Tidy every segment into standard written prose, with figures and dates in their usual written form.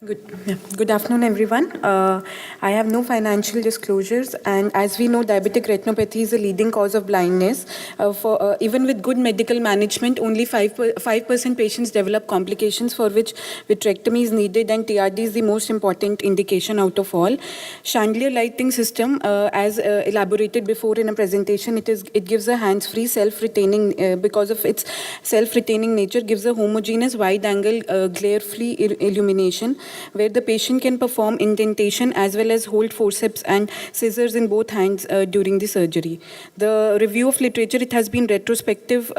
Good afternoon, everyone. I have no financial disclosures, and as we know, diabetic retinopathy is a leading cause of blindness. Even with good medical management, only 5% patients develop complications for which vitrectomy is needed, and TRD is the most important indication out of all. Chandelier lighting system, as elaborated before in a presentation, it gives a hands-free, self-retaining, because of its self-retaining nature, gives a homogeneous, wide-angle, glare-free illumination, where the patient can perform indentation as well as hold forceps and scissors in both hands during the surgery. The review of literature, it has been retrospective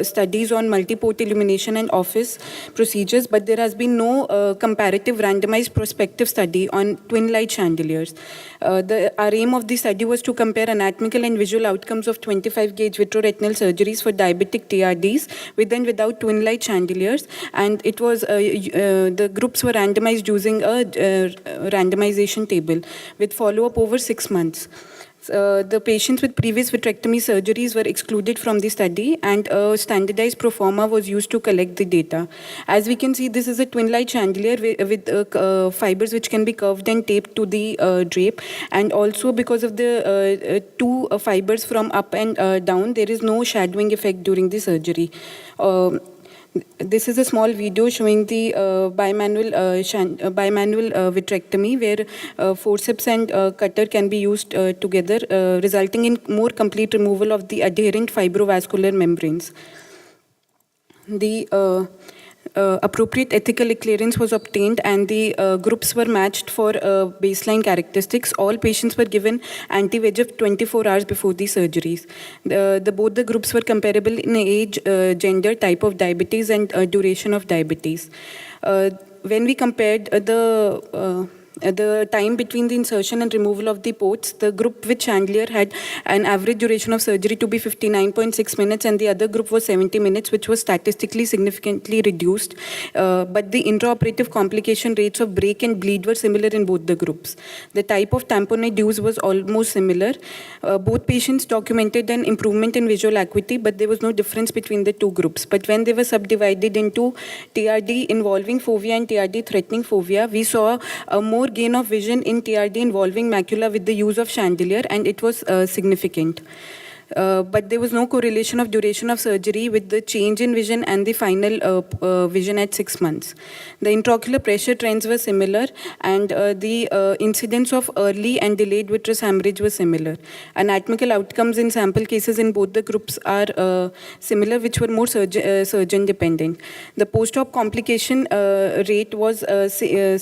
studies on multi-port illumination and office procedures, but there has been no comparative randomized prospective study on twin light chandeliers. Our aim of the study was to compare anatomical and visual outcomes of 25-gauge vitreoretinal surgeries for diabetic TRDs with and without twin light chandeliers, and it was the groups were randomized using a randomization table with follow-up over 6 months. The patients with previous vitrectomy surgeries were excluded from the study, and a standardized pro forma was used to collect the data. As we can see, this is a twin light chandelier with fibers which can be curved and taped to the drape, and also because of the two fibers from up and down, there is no shadowing effect during the surgery. This is a small video showing the bimanual vitrectomy, where forceps and cutter can be used together, resulting in more complete removal of the adherent fibrovascular membranes. The appropriate ethical clearance was obtained, and the groups were matched for baseline characteristics. All patients were given anti-VEGF 24 hours before the surgeries. Both the groups were comparable in age, gender, type of diabetes, and duration of diabetes. When we compared the time between the insertion and removal of the ports, the group with chandelier had an average duration of surgery to be 59.6 minutes, and the other group was 70 minutes, which was statistically significantly reduced. But the intraoperative complication rates of break and bleed were similar in both the groups. The type of tamponade used was almost similar. Both patients documented an improvement in visual acuity, but there was no difference between the two groups. But when they were subdivided into TRD involving fovea and TRD threatening fovea, we saw a more gain of vision in TRD involving macula with the use of chandelier, and it was significant. But there was no correlation of duration of surgery with the change in vision and the final vision at 6 months. The intraocular pressure trends were similar, and the incidence of early and delayed vitreous hemorrhage was similar. Anatomical outcomes in sample cases in both the groups are similar, which were more surgeon dependent. The post-op complication rate was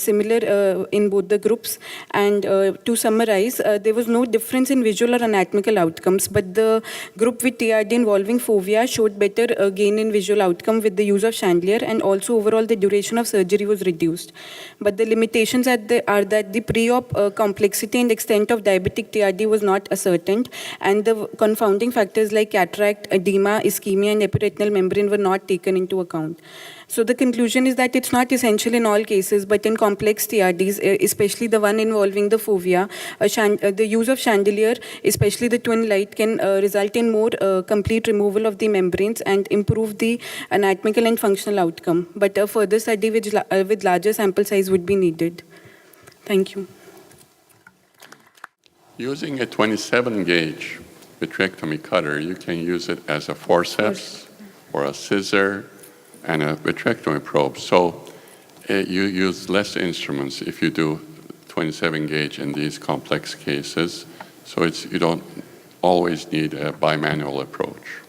similar in both the groups, and to summarize, there was no difference in visual or anatomical outcomes, but the group with TRD involving fovea showed better gain in visual outcome with the use of chandelier, and also overall the duration of surgery was reduced. But the limitations are that the pre-op complexity and extent of diabetic TRD was not ascertained, and the confounding factors like cataract, edema, ischemia, and epiretinal membrane were not taken into account. So the conclusion is that it's not essential in all cases, but in complex TRDs, especially the one involving the fovea, the use of chandelier, especially the twin light, can result in more complete removal of the membranes and improve the anatomical and functional outcome. But a further study with larger sample size would be needed. Thank you. Using a 27-gauge vitrectomy cutter, you can use it as a forceps or a scissor and a vitrectomy probe. So you use less instruments if you do 27-gauge in these complex cases. So you don't always need a bimanual approach.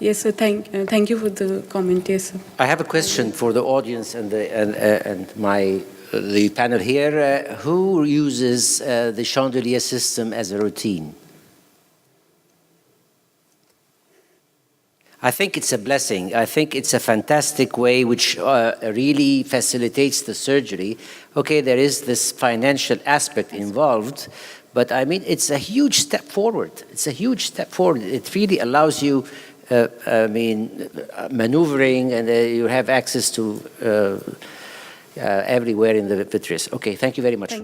Yes, sir. Thank you for the comment. Yes, sir. I have a question for the audience and the panel here. Who uses the chandelier system as a routine? I think it's a blessing. I think it's a fantastic way which really facilitates the surgery. Okay, there is this financial aspect involved, but I mean, it's a huge step forward. It's a huge step forward. It really allows you, maneuvering, and you have access to everywhere in the vitreous. Okay, thank you very much.